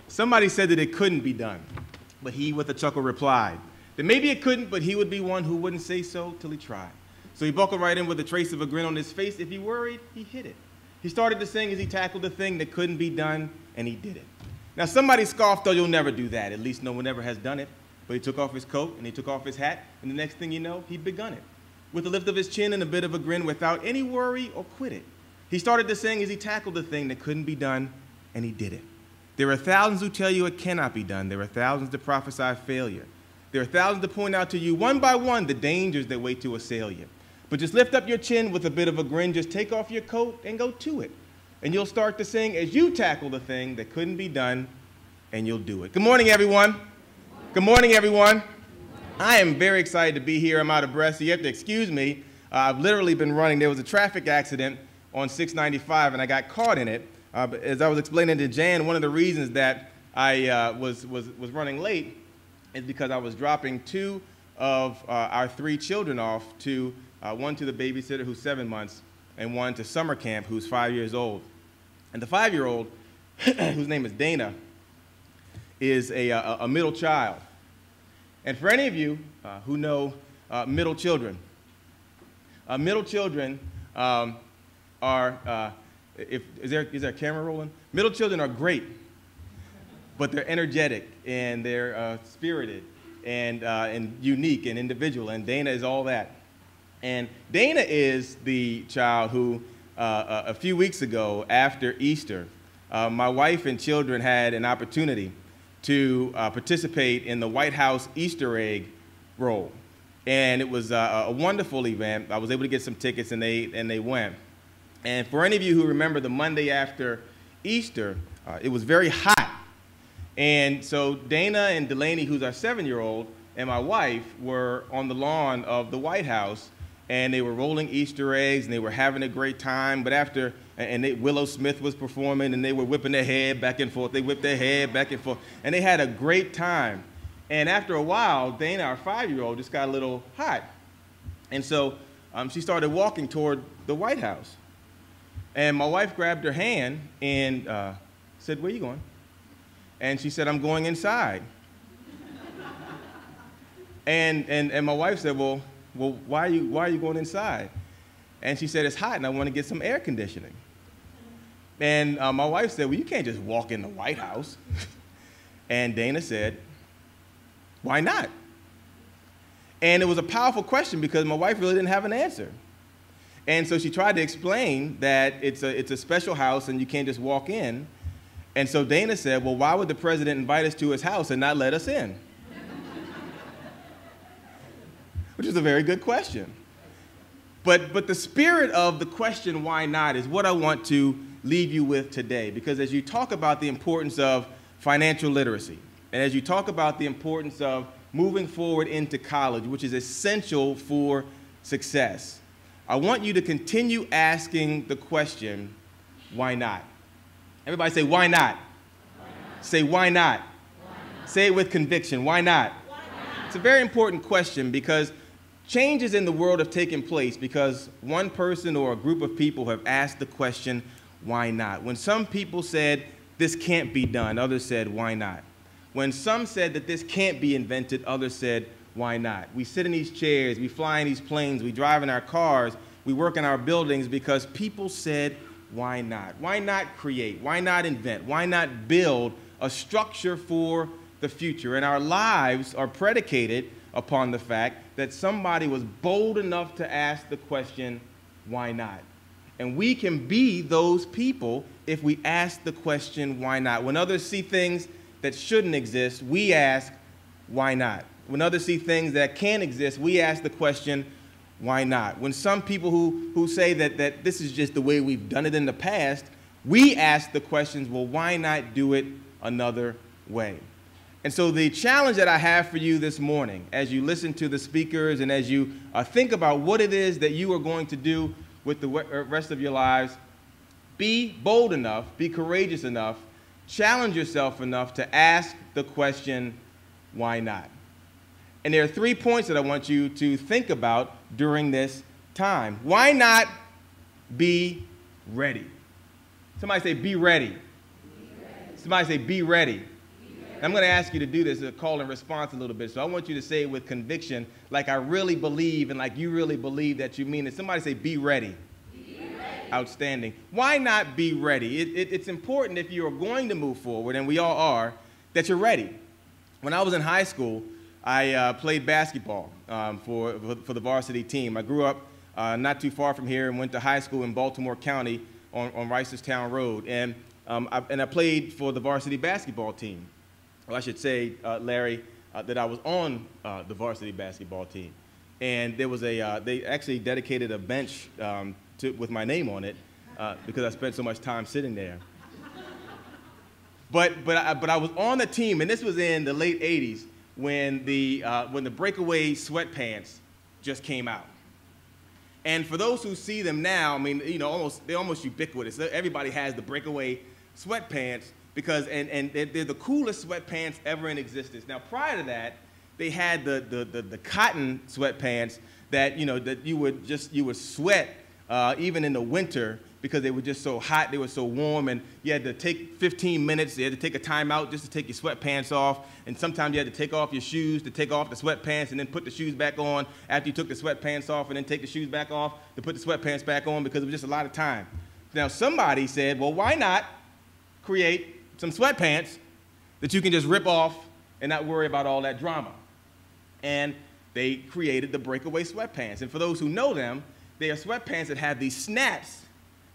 Somebody said that it couldn't be done, but he with a chuckle replied that maybe it couldn't, but he would be one who wouldn't say so till he tried. So he buckled right in with a trace of a grin on his face. If he worried, he hit it. He started to sing as he tackled the thing that couldn't be done, and he did it. Now somebody scoffed, "Oh, you'll never do that. At least no one ever has done it." But he took off his coat, and he took off his hat, and the next thing you know, he'd begun it. With a lift of his chin and a bit of a grin, without any worry or quit it. He started to sing as he tackled the thing that couldn't be done, and he did it. There are thousands who tell you it cannot be done. There are thousands to prophesy failure. There are thousands to point out to you, one by one, the dangers that wait to assail you. But just lift up your chin with a bit of a grin, just take off your coat and go to it. And you'll start to sing as you tackle the thing that couldn't be done, and you'll do it. Good morning, everyone. Good morning, everyone. I am very excited to be here. I'm out of breath, so you have to excuse me. I've literally been running. There was a traffic accident on 695, and I got caught in it. But as I was explaining to Jan, one of the reasons that I was running late is because I was dropping two of our three children off to one to the babysitter who's 7 months and one to summer camp who's 5 years old. And the 5-year-old, whose name is Dana, is a middle child. And for any of you who know middle children are, is there a camera rolling? Middle children are great, but they're energetic and they're spirited and unique and individual, and Dana is all that. And Dana is the child who, a few weeks ago after Easter, my wife and children had an opportunity to participate in the White House Easter egg roll. And it was a wonderful event. I was able to get some tickets, and they went. And for any of you who remember the Monday after Easter, it was very hot. And so Dana and Delaney, who's our 7-year-old, and my wife were on the lawn of the White House, and they were rolling Easter eggs, and they were having a great time. But after, Willow Smith was performing, and they were whipping their head back and forth. They whipped their head back and forth, and they had a great time. And after a while, Dana, our 5-year-old, just got a little hot. And so she started walking toward the White House. And my wife grabbed her hand and said, "Where are you going?" And she said, "I'm going inside." and my wife said, well, why are you going inside? And she said, "It's hot and I want to get some air conditioning." And my wife said, "Well, you can't just walk in the White House." And Dana said, "Why not?" And it was a powerful question because my wife really didn't have an answer. And so she tried to explain that it's a special house and you can't just walk in. And so Dana said, "Well, why would the president invite us to his house and not let us in?" Which is a very good question. But the spirit of the question, why not, is what I want to leave you with today. Because as you talk about the importance of financial literacy, and as you talk about the importance of moving forward into college, which is essential for success, I want you to continue asking the question, why not? Everybody say, why not? Why not? Say, why not? Why not? Say it with conviction, why not? Why not? It's a very important question because changes in the world have taken place because one person or a group of people have asked the question, why not? When some people said, this can't be done, others said, why not? When some said that this can't be invented, others said, why not? We sit in these chairs, we fly in these planes, we drive in our cars, we work in our buildings because people said, why not? Why not create? Why not invent? Why not build a structure for the future? And our lives are predicated upon the fact that somebody was bold enough to ask the question, why not? And we can be those people if we ask the question, why not? When others see things that shouldn't exist, we ask, why not? When others see things that can't exist, we ask the question, why not? When some people who say that this is just the way we've done it in the past, we ask the questions, well, why not do it another way? And so the challenge that I have for you this morning, as you listen to the speakers and as you think about what it is that you are going to do with the rest of your lives, be bold enough, be courageous enough, challenge yourself enough to ask the question, why not? And there are 3 points that I want you to think about during this time. Why not be ready? Somebody say, be ready. Be ready. Somebody say, be ready. Be ready. I'm going to ask you to do this, a call and response a little bit. So I want you to say it with conviction, like I really believe and like you really believe that you mean it. Somebody say, be ready. Be ready. Outstanding. Why not be ready? It's important if you're going to move forward, and we all are, that you're ready. When I was in high school, I played basketball for the varsity team. I grew up not too far from here and went to high school in Baltimore County on Reisterstown Road. And I played for the varsity basketball team. Well, I should say, Larry, that I was on the varsity basketball team. And there was they actually dedicated a bench with my name on it because I spent so much time sitting there. But I was on the team, and this was in the late 80s when the breakaway sweatpants just came out. And for those who see them now, I mean, you know, they're almost ubiquitous. Everybody has the breakaway sweatpants because they're the coolest sweatpants ever in existence. Now, prior to that, they had the cotton sweatpants that you would sweat even in the winter because they were just so hot, they were so warm, and you had to take 15 minutes, you had to take a time out just to take your sweatpants off, and sometimes you had to take off your shoes to take off the sweatpants and then put the shoes back on after you took the sweatpants off and then take the shoes back off to put the sweatpants back on because it was just a lot of time. Now, somebody said, well, why not create some sweatpants that you can just rip off and not worry about all that drama? And they created the breakaway sweatpants. And for those who know them, they are sweatpants that have these snaps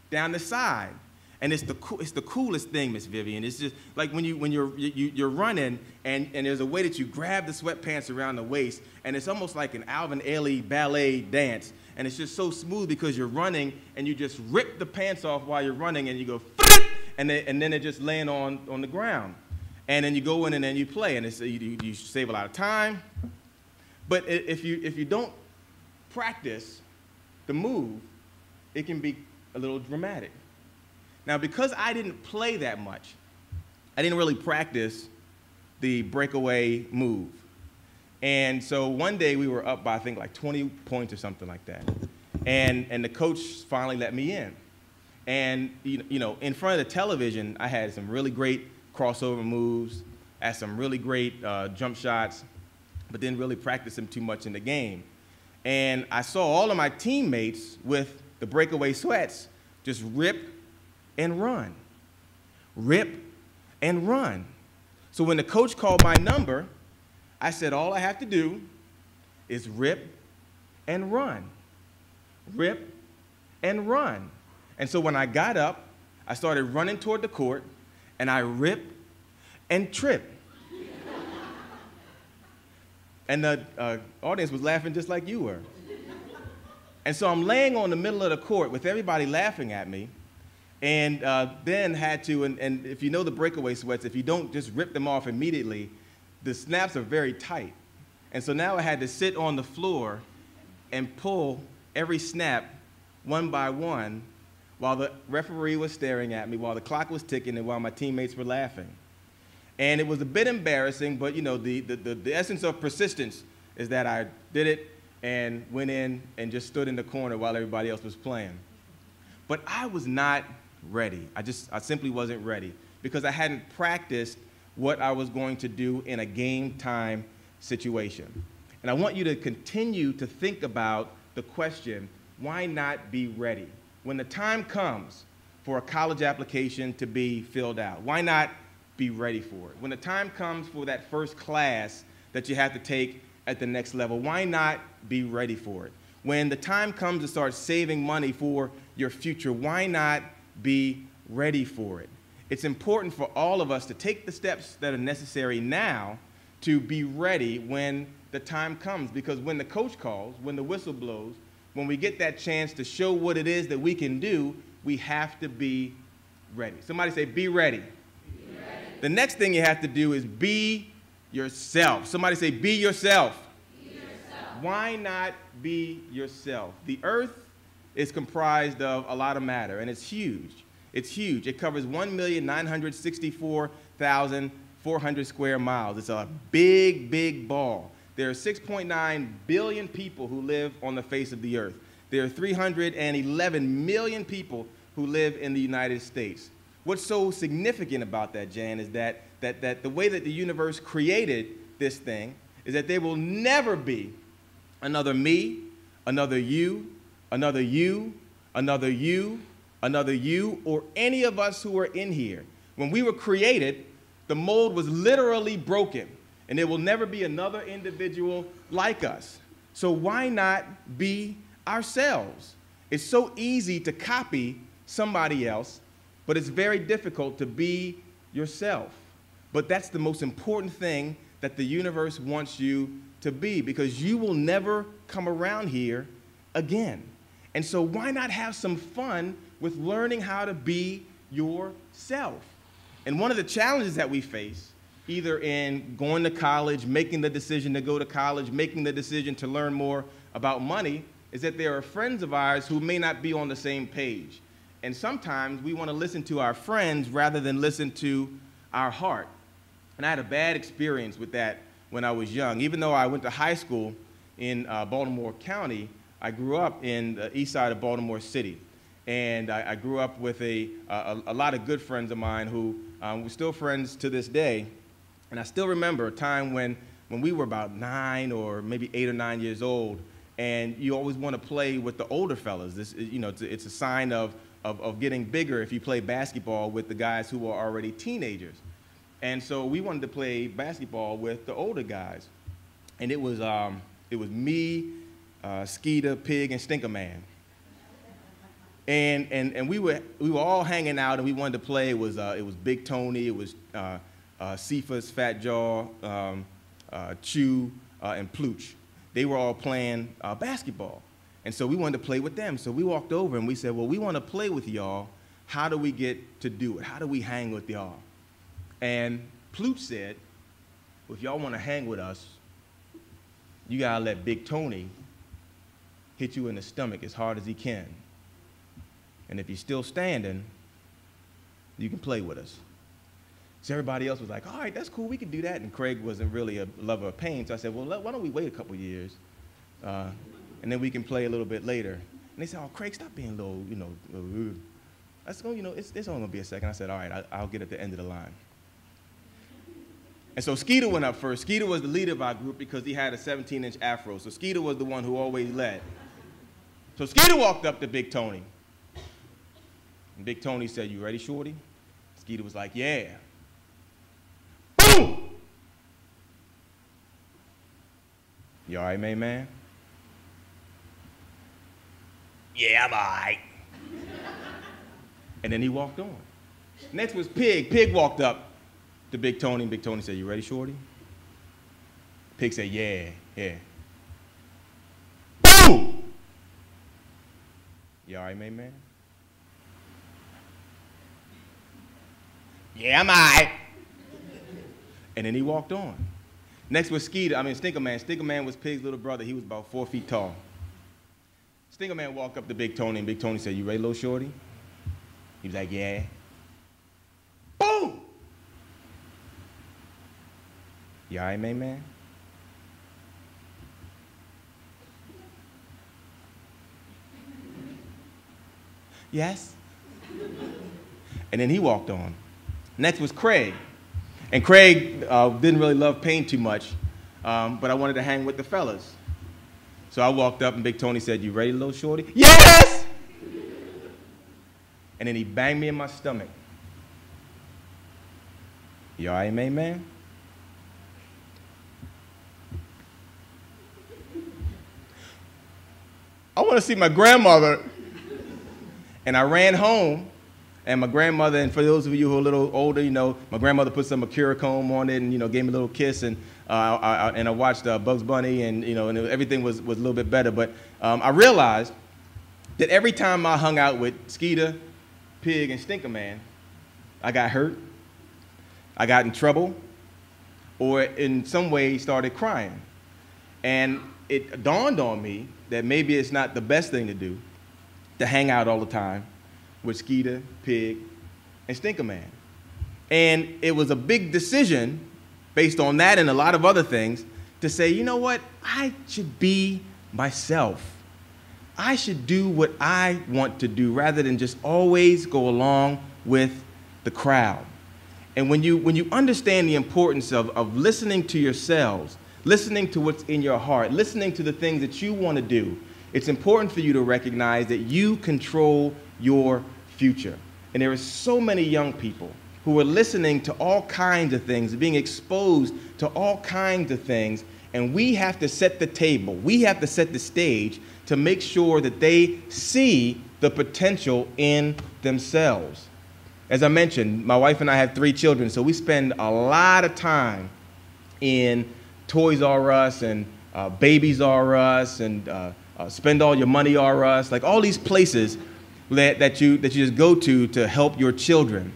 down the side, and it's the coolest thing, Miss Vivian. It's just like when you're running, and there's a way that you grab the sweatpants around the waist, and it's almost like an Alvin Ailey ballet dance, and it's just so smooth because you're running, and you just rip the pants off while you're running, and you go, and then they're just laying on the ground, and then you go in and then you play, and you save a lot of time. But if you don't practice the move, it can be a little dramatic. Now, because I didn't play that much, I didn't really practice the breakaway move. And so one day we were up by, I think, like 20 points or something like that. And the coach finally let me in. And, in front of the television, I had some really great crossover moves, I had some really great jump shots, but didn't really practice them too much in the game. And I saw all of my teammates with the breakaway sweats just rip and run, rip and run. So when the coach called my number, I said, all I have to do is rip and run, rip and run. And so when I got up, I started running toward the court, and I ripped and tripped. And the audience was laughing just like you were. And so I'm laying on the middle of the court with everybody laughing at me, and then had to, and if you know the breakaway sweats, if you don't just rip them off immediately, the snaps are very tight. And so now I had to sit on the floor and pull every snap one by one while the referee was staring at me, while the clock was ticking, and while my teammates were laughing. And it was a bit embarrassing, but the essence of persistence is that I did it and went in and just stood in the corner while everybody else was playing. But I was not ready. I simply wasn't ready because I hadn't practiced what I was going to do in a game time situation. And I want you to continue to think about the question, why not be ready? When the time comes for a college application to be filled out, why not be ready for it? When the time comes for that first class that you have to take at the next level, why not be ready for it? When the time comes to start saving money for your future, why not be ready for it? It's important for all of us to take the steps that are necessary now to be ready when the time comes, because when the coach calls, when the whistle blows, when we get that chance to show what it is that we can do, we have to be ready. Somebody say, be ready. Be ready. The next thing you have to do is be yourself. Somebody say, be yourself. Be yourself. Why not be yourself? The earth is comprised of a lot of matter, and it's huge. It's huge. It covers 1,964,400 square miles. It's a big, big ball. There are 6.9 billion people who live on the face of the earth. There are 311 million people who live in the United States. What's so significant about that, Jan, is that that the way that the universe created this thing is that there will never be another me, another you, another you, another you, another you, or any of us who are in here. When we were created, the mold was literally broken, and there will never be another individual like us. So why not be ourselves? It's so easy to copy somebody else, but it's very difficult to be yourself. But that's the most important thing that the universe wants you to be, because you will never come around here again. And so why not have some fun with learning how to be yourself? And one of the challenges that we face, either in going to college, making the decision to go to college, making the decision to learn more about money, is that there are friends of ours who may not be on the same page. And sometimes we want to listen to our friends rather than listen to our heart. And I had a bad experience with that when I was young. Even though I went to high school in Baltimore County, I grew up in the east side of Baltimore City. And I grew up with a lot of good friends of mine who we're still friends to this day. And I still remember a time when we were about 9 or maybe 8 or 9 years old, and you always want to play with the older fellas. This, you know, it's a sign of getting bigger if you play basketball with the guys who are already teenagers. And so we wanted to play basketball with the older guys. And it was me, Skeeter, Pig, and Stinker Man. And we were all hanging out, and we wanted to play. It was Big Tony, it was Cephas, Fat Jaw, Chew, and Plooch. They were all playing basketball. And so we wanted to play with them. So we walked over and we said, well, we want to play with y'all. How do we get to do it? How do we hang with y'all? And Plooch said, well, if y'all want to hang with us, you got to let Big Tony hit you in the stomach as hard as he can. And if you're still standing, you can play with us. So everybody else was like, all right, that's cool, we can do that. And Craig wasn't really a lover of pain, so I said, well, why don't we wait a couple years, and then we can play a little bit later. And they said, oh, Craig, stop being a little, you know, let's go, you know, it's only gonna be a second. I said, all right, I'll get at the end of the line. And so Skeeter went up first. Skeeter was the leader of our group because he had a 17-inch afro. So Skeeter was the one who always led. So Skeeter walked up to Big Tony. And Big Tony said, you ready, Shorty? Skeeter was like, yeah. Boom! You all right, main man? Yeah, I'm all right. And then he walked on. Next was Pig. Pig walked up to Big Tony, and Big Tony said, you ready, Shorty? Pig said, yeah, yeah. Boom! You all right, main man? Yeah, I'm all right. And then he walked on. Next was Stinker Man. Stinker Man was Pig's little brother. He was about 4 feet tall. Stinker Man walked up to Big Tony, and Big Tony said, you ready, little shorty? He was like, yeah. Boom! You all right, main man? Yes. And then he walked on. Next was Craig. And Craig didn't really love pain too much, but I wanted to hang with the fellas. So I walked up, and Big Tony said, you ready, little shorty? Yes! And then he banged me in my stomach. You all right, main man? I want to see my grandmother. And I ran home, and my grandmother, and for those of you who are a little older, you know, my grandmother put some Mercurochrome on it and, you know, gave me a little kiss, and I watched Bugs Bunny, and, you know, and everything was a little bit better. But I realized that every time I hung out with Skeeter, Pig, and Stinker Man, I got hurt, I got in trouble, or in some way started crying. And it dawned on me that maybe it's not the best thing to do to hang out all the time with Skeeter, Pig, and Stinker Man. And it was a big decision based on that and a lot of other things to say, you know what, I should be myself. I should do what I want to do rather than just always go along with the crowd. And when you understand the importance of listening to yourselves, listening to what's in your heart, listening to the things that you want to do, it's important for you to recognize that you control your future. And there are so many young people who are listening to all kinds of things, being exposed to all kinds of things, and we have to set the table. We have to set the stage to make sure that they see the potential in themselves. As I mentioned, my wife and I have 3 children, so we spend a lot of time in Toys R Us and Babies R Us and Spend All Your Money R Us, like all these places that you just go to help your children.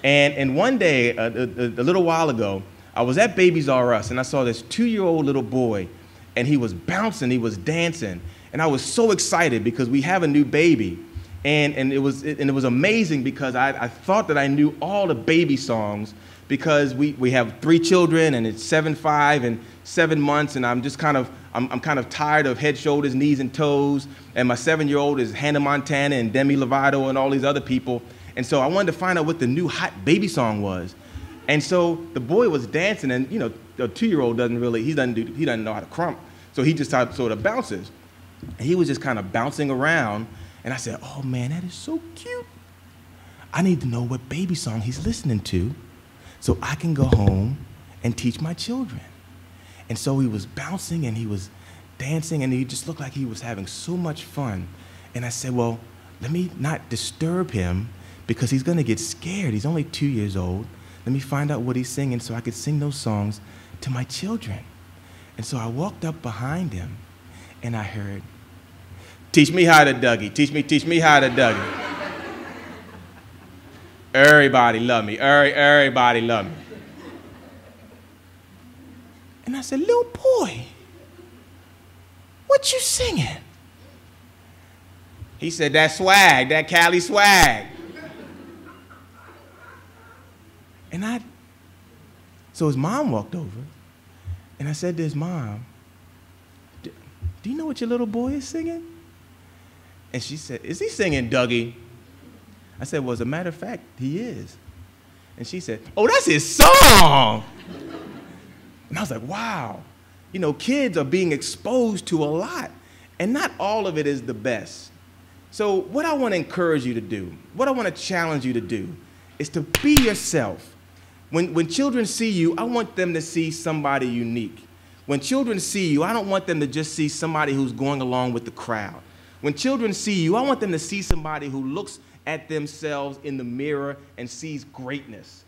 And one day, a little while ago, I was at Babies R Us, and I saw this 2-year-old little boy, and he was bouncing, he was dancing, and I was so excited because we have a new baby. And it was amazing because I thought that I knew all the baby songs because we have 3 children, and it's 7, 5, and 7 months, and I'm just kind of tired of Head, Shoulders, Knees, and Toes, and my 7-year-old is Hannah Montana and Demi Lovato and all these other people, and so I wanted to find out what the new hot baby song was. And so the boy was dancing, and you know, the 2-year-old he doesn't know how to crump, so he just sort of bounces, and he was just kind of bouncing around. And I said, oh man, that is so cute. I need to know what baby song he's listening to so I can go home and teach my children. And so he was bouncing and he was dancing and he just looked like he was having so much fun. And I said, well, let me not disturb him because he's gonna get scared. He's only 2 years old. Let me find out what he's singing so I could sing those songs to my children. And so I walked up behind him and I heard, teach me how to Dougie. Teach me how to Dougie. Everybody love me. Everybody love me. And I said, little boy, what you singing? He said, that swag, that Cali swag. And so his mom walked over, and I said to his mom, do you know what your little boy is singing? And she said, is he singing Dougie? I said, well, as a matter of fact, he is. And she said, oh, that's his song. And I was like, wow. You know, kids are being exposed to a lot, and not all of it is the best. So what I want to encourage you to do, what I want to challenge you to do, is to be yourself. When children see you, I want them to see somebody unique. When children see you, I don't want them to just see somebody who's going along with the crowd. When children see you, I want them to see somebody who looks at themselves in the mirror and sees greatness.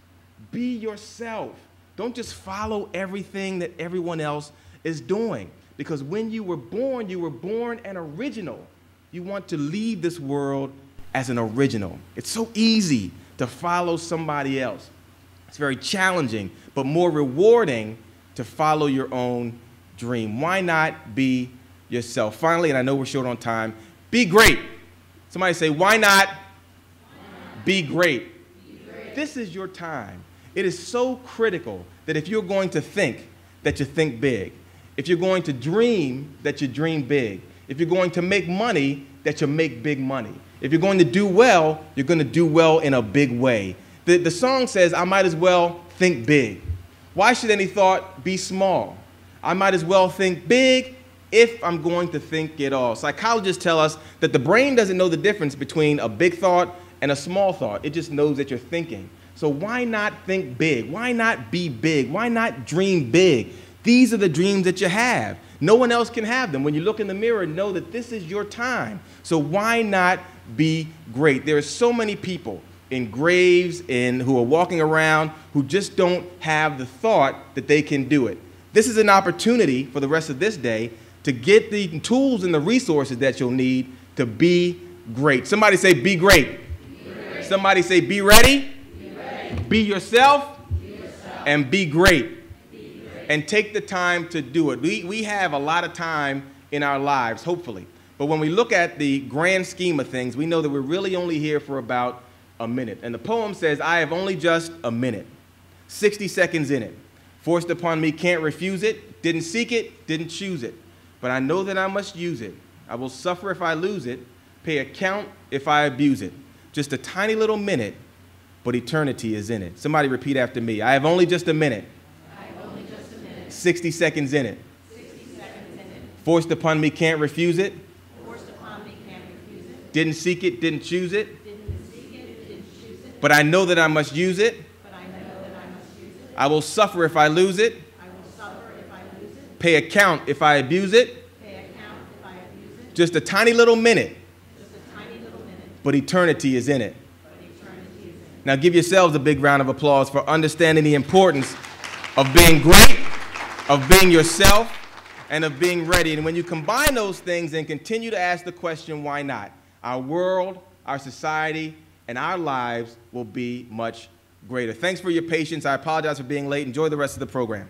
Be yourself. Don't just follow everything that everyone else is doing. Because when you were born an original. You want to leave this world as an original. It's so easy to follow somebody else. It's very challenging, but more rewarding to follow your own dream. Why not be yourself? Finally, and I know we're short on time, be great. Somebody say, why not be great? This is your time. It is so critical that if you're going to think, that you think big. If you're going to dream, that you dream big. If you're going to make money, that you make big money. If you're going to do well, you're going to do well in a big way. The song says, I might as well think big. Why should any thought be small? I might as well think big if I'm going to think at all. Psychologists tell us that the brain doesn't know the difference between a big thought and a small thought. It just knows that you're thinking. So why not think big? Why not be big? Why not dream big? These are the dreams that you have. No one else can have them. When you look in the mirror, know that this is your time. So why not be great? There are so many people in graves and who are walking around who just don't have the thought that they can do it. This is an opportunity for the rest of this day to get the tools and the resources that you'll need to be great. Somebody say, be great. Be great. Somebody say, be ready. Be ready. Be yourself. Be yourself. And be great. Be great. And take the time to do it. We have a lot of time in our lives, hopefully. But when we look at the grand scheme of things, we know that we're really only here for about a minute. And the poem says, I have only just a minute, 60 seconds in it. Forced upon me, can't refuse it. Didn't seek it, didn't choose it. But I know that I must use it. I will suffer if I lose it, pay account if I abuse it. Just a tiny little minute, but eternity is in it. Somebody repeat after me. I have only just a minute. I have only just a minute. 60 seconds in it. 60 seconds in it. Forced upon me, can't refuse it. Forced upon me, can't refuse it. Didn't seek it, didn't choose it. Didn't seek it, didn't choose it. But I know that I must use it. But I know that I must use it. I will suffer if I lose it. I will suffer if I lose it. Pay account if I abuse it. Pay account if I abuse it. Just a tiny little minute, Just a tiny little minute. but eternity is in it. But eternity is in it. Now give yourselves a big round of applause for understanding the importance of being great, of being yourself, and of being ready. And when you combine those things and continue to ask the question, why not? Our world, our society, and our lives will be much greater. Thanks for your patience. I apologize for being late. Enjoy the rest of the program.